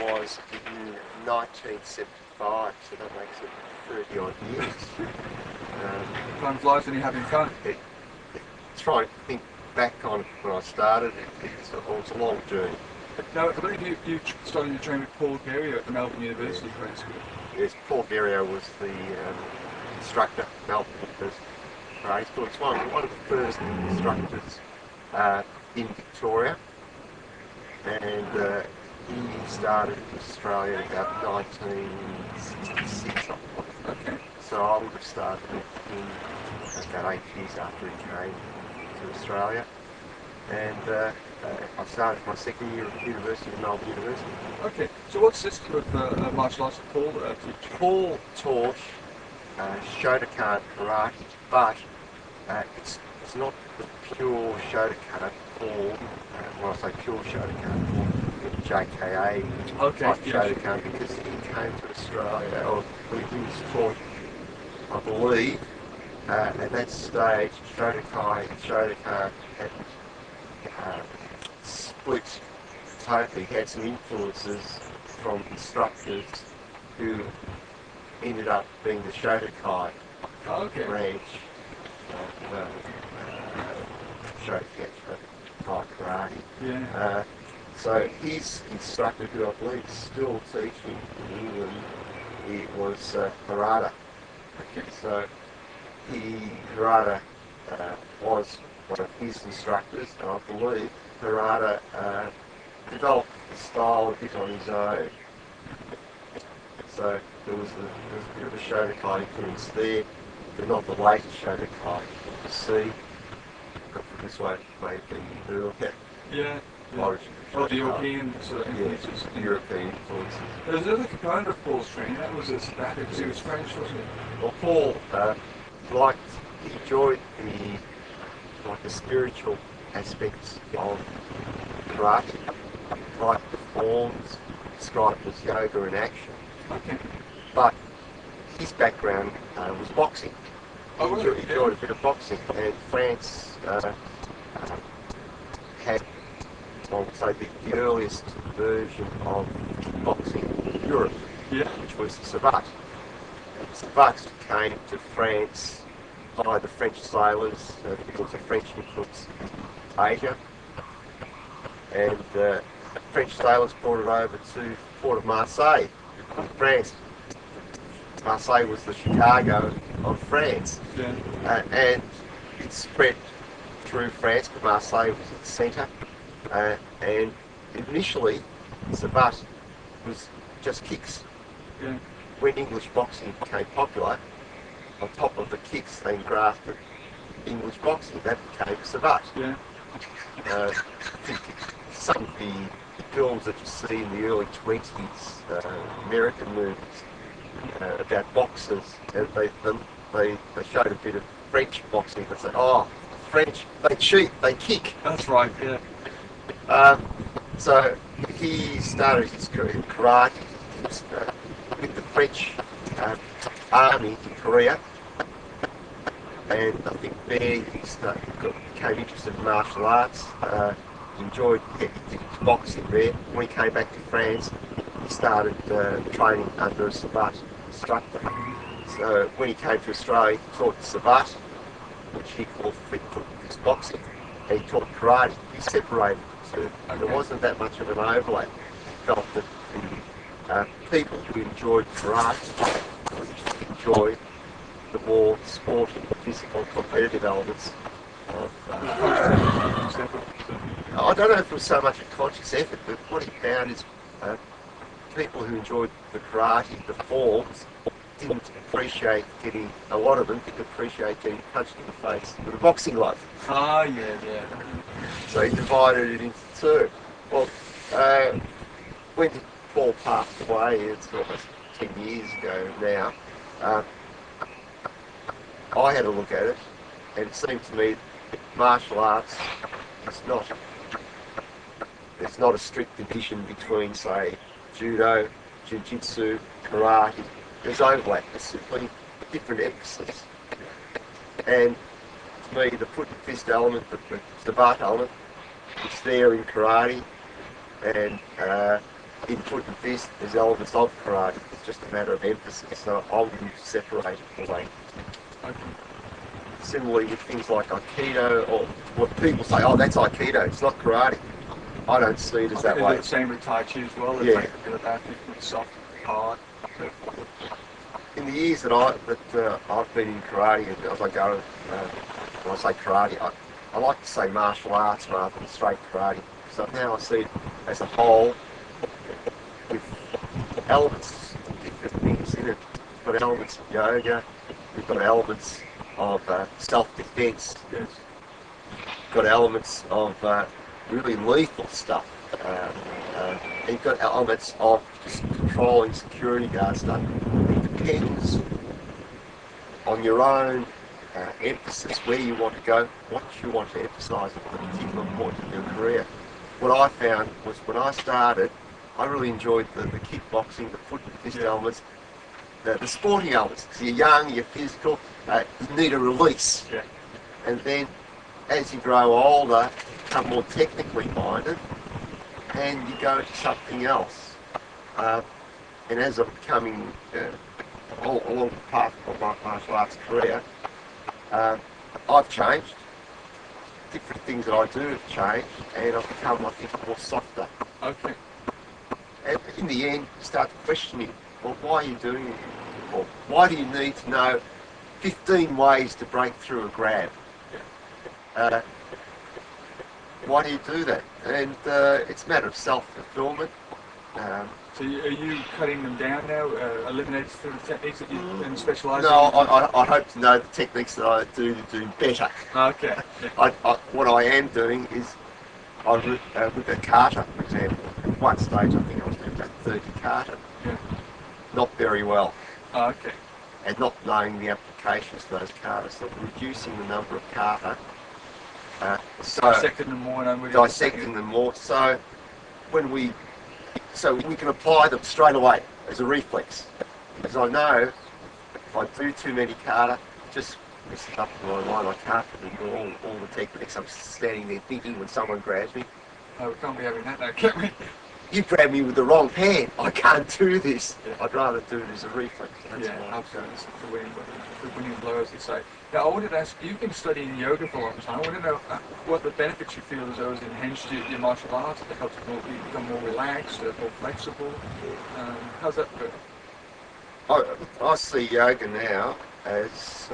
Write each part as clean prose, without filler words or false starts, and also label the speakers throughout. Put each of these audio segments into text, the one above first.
Speaker 1: was in 1975, so that makes it 30 odd years.
Speaker 2: Time flies when you're having fun.
Speaker 1: Trying to think back on when I started, it was a long journey.
Speaker 2: Now, I believe you started your training with Paul Guerrier at the Melbourne University Training School.
Speaker 1: Yes, Paul Guerrier was the instructor at Melbourne University Training School. It's one of the first instructors in Victoria, and he started in Australia in about 1966.
Speaker 2: Okay.
Speaker 1: So I would have started in about 8 years after he came to Australia, and I started my second year at university, Melbourne University.
Speaker 2: Okay, so what system of martial arts did Paul teach?
Speaker 1: Paul taught Shotokan karate, but it's not the pure Shotokan called, when I say pure Shotokan, called JKA type Shotokan, because he came to Australia, or he was taught, I believe, at that stage, Shotokan had split totally. He had some influences from instructors who ended up being the Shotokan branch of Shotokan karate.
Speaker 2: Yeah.
Speaker 1: So his instructor, who I believe is still teaching in England, it was Harada.
Speaker 2: Okay.
Speaker 1: So Harada was one of his instructors, and I believe Harada developed the style a bit on his own. So there was a bit of a Shotokan influence there, but not the later Shotokan you see. This way may have been earlier.
Speaker 2: Yeah.
Speaker 1: Origin.
Speaker 2: Or the European sort of influences.
Speaker 1: The European influences.
Speaker 2: There's another component of Paul's training, that was his Latin, because he was French, wasn't he?
Speaker 1: Well, Paul enjoyed the spiritual aspects of karate, like the forms described as yoga in action.
Speaker 2: Okay.
Speaker 1: But his background was boxing. He enjoyed a bit of boxing, and France had, I would say, the earliest version of kickboxing in Europe, which was the savate. Savate came to France by the French sailors because of French influence in Asia, and French sailors brought it over to the port of Marseille in France. Marseille was the Chicago of France, and it spread through France, but Marseille was at the centre, and initially savate was just kicks.
Speaker 2: Yeah.
Speaker 1: When English boxing became popular, on top of the kicks they grafted English boxing. That became savate.
Speaker 2: Yeah.
Speaker 1: Some of the films that you see in the early 20s, American movies, about boxers, they showed a bit of French boxing. They said, oh, French, they cheat, they kick.
Speaker 2: That's right, yeah.
Speaker 1: So he started his career in karate with the French army in Korea, and I think there he became interested in martial arts, enjoyed boxing there. When he came back to France, he started training under a savate instructor. So when he came to Australia, he taught savate, which he called fist boxing, and he taught karate. He separated the two. There wasn't that much of an overlap. He felt that the people who enjoyed karate enjoyed the more sporting, physical, competitive elements of I don't know if it was so much a conscious effort, but what he found is people who enjoyed the karate, the forms, didn't appreciate getting, a lot of them didn't appreciate getting punched in the face with a boxing glove.
Speaker 2: Ah, yeah.
Speaker 1: So he divided it into two. Well, when Paul passed away, it's almost 10 years ago now, I had a look at it, and it seemed to me that martial arts is not, there's not a strict division between, say, judo, jiu-jitsu, karate. There's overlap. There's simply different emphasis. And to me, the foot and fist element, the savate element, it's there in karate, and in foot and fist, there's elements of karate. It's just a matter of emphasis. So I wouldn't separate it away.
Speaker 2: Okay.
Speaker 1: Similarly with things like Aikido, or what people say, oh, that's Aikido, it's not karate. I don't see it as that way.
Speaker 2: The same with Tai Chi as well.
Speaker 1: Yeah.
Speaker 2: It's like a bit of that, it's soft, hard.
Speaker 1: In the years that I've been in karate, and as I go, when I say karate, I like to say martial arts rather than straight karate. So now I see it as a whole, with elements of different things in it. We've got elements of yoga, we've got elements of self-defense,
Speaker 2: Yes.
Speaker 1: we've got elements of really lethal stuff. And you've got elements of just controlling security guard stuff. It depends on your own emphasis, where you want to go, what you want to emphasise at a particular point in your career. What I found was when I started, I really enjoyed the kickboxing, the foot and fist elements, the sporting elements. Because you're young, you're physical, you need a release.
Speaker 2: Yeah.
Speaker 1: And then as you grow older, you become more technically minded, and you go to something else. And as I'm becoming along the path of my martial arts career, I've changed. Different things that I do have changed, and I've become, I think, more softer.
Speaker 2: Okay.
Speaker 1: And in the end, you start questioning, well, why are you doing it? Or why do you need to know 15 ways to break through a grab? Why do you do that? And it's a matter of self-fulfillment.
Speaker 2: So are you cutting them down now, eliminating the techniques that you've been specialising
Speaker 1: No,
Speaker 2: in?
Speaker 1: I hope to know the techniques that I do to do better.
Speaker 2: Okay. Yeah.
Speaker 1: What I am doing is, with a kata, for example, at one stage I think I was doing about 30 kata.
Speaker 2: Yeah.
Speaker 1: Not very well.
Speaker 2: Okay.
Speaker 1: And not knowing the applications to those katas, so reducing the number of kata.
Speaker 2: Dissecting them more and
Speaker 1: dissecting them more. So we can apply them straight away as a reflex. Because I know if I do too many kata, just mess it up in my mind. I can't do all the techniques. I'm standing there thinking when someone grabs me,
Speaker 2: Oh, we can't be having that now, can we?
Speaker 1: you grabbed me with the wrong hand. I can't do this.
Speaker 2: Yeah.
Speaker 1: I'd rather do it as a reflex. That's
Speaker 2: Yeah,
Speaker 1: why.
Speaker 2: absolutely. It's the winning blow, as they say. Now, I wanted to ask, you've been studying yoga for a long time. I want to know what the benefits you feel as though has enhanced your martial arts, that helps you become more relaxed, more flexible. How's that go?
Speaker 1: I see yoga now as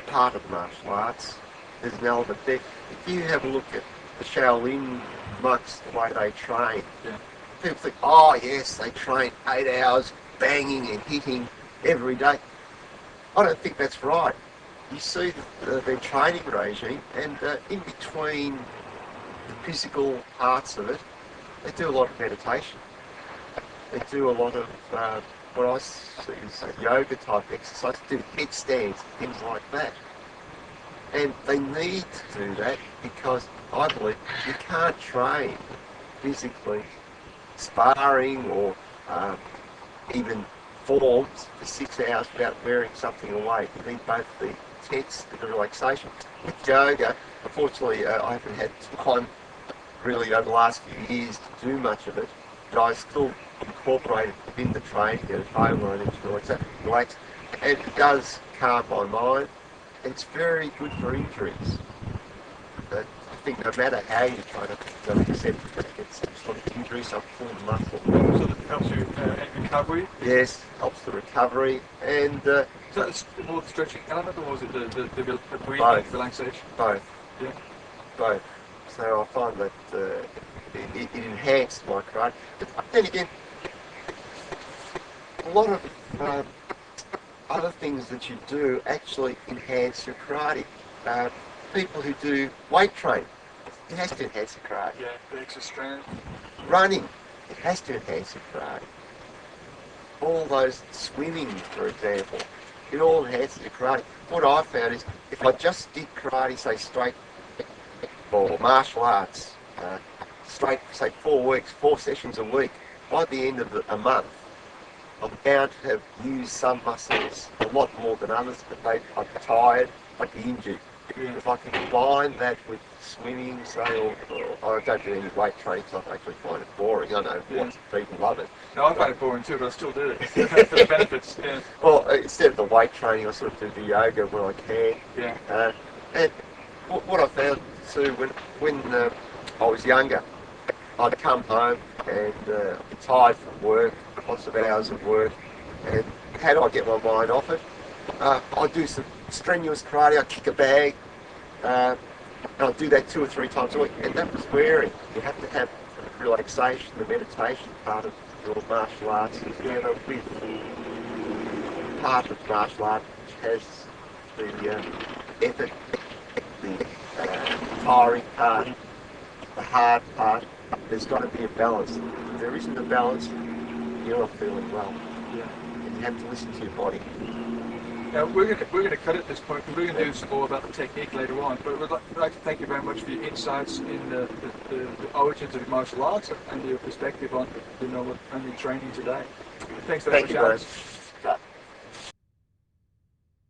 Speaker 1: part of martial arts. There's an element there. If you have a look at the Shaolin monks, the way they train,
Speaker 2: Yeah.
Speaker 1: people think, oh yes, they train 8 hours banging and hitting every day. I don't think that's right. You see their training regime, and in between the physical parts of it, they do a lot of meditation. They do a lot of what I see as yoga type exercise, do headstands, things like that. And they need to do that because I believe you can't train physically, sparring or even forms for 6 hours without wearing something away. You need both the tense and the relaxation. With yoga, unfortunately, I haven't had time really over the last few years to do much of it, but I still incorporate it within the training at home where I need to relax. And it does calm my mind. It's very good for injuries. But I think no matter how you try to accept it's sort of injury, some form of muscle.
Speaker 2: So that helps you in recovery?
Speaker 1: Yes, helps the recovery, and
Speaker 2: So it's more the stretching element, or was it the breathing,
Speaker 1: both.
Speaker 2: relaxation?
Speaker 1: Both.
Speaker 2: Yeah.
Speaker 1: Both. So I find that it enhanced my karate. But then again, a lot of other things that you do actually enhance your karate. People who do weight training, it has to enhance your karate.
Speaker 2: Yeah, the extra strength.
Speaker 1: Running, it has to enhance your karate. All those swimming, for example, it all enhances your karate. What I found is if I just did karate, say straight, or martial arts, straight, say 4 weeks, 4 sessions a week, by the end of a month, I'm bound to have used some muscles a lot more than others, but I'd be tired, I'd be injured.
Speaker 2: Yeah.
Speaker 1: if I can combine that with swimming, say, or I don't do any weight training because I actually find it boring. I know
Speaker 2: Yeah.
Speaker 1: lots of people love it.
Speaker 2: No, I find it boring too, but I still do it for the benefits. Yeah.
Speaker 1: Well, instead of the weight training, I sort of do the yoga when I can.
Speaker 2: Yeah.
Speaker 1: And what I found too, when I was younger, I'd come home and be tired from work, lots of hours of work, and how do I get my mind off it? I'd do some strenuous karate, I'd kick a bag, and I'd do that 2 or 3 times a week, and that was wearing. You have to have the relaxation, the meditation part of your martial arts together with part of martial art which has the effort, the tiring part, the hard part. There's got to be a balance. If there isn't a balance, you're not feeling well.
Speaker 2: Yeah.
Speaker 1: And you have to listen to your body.
Speaker 2: Now, we're going to cut at this point because we're going to do some more about the technique later on. But we'd like to thank you very much for your insights in the origins of martial arts and your perspective on, and your training today. Thanks very much,
Speaker 1: Thank you, Graham.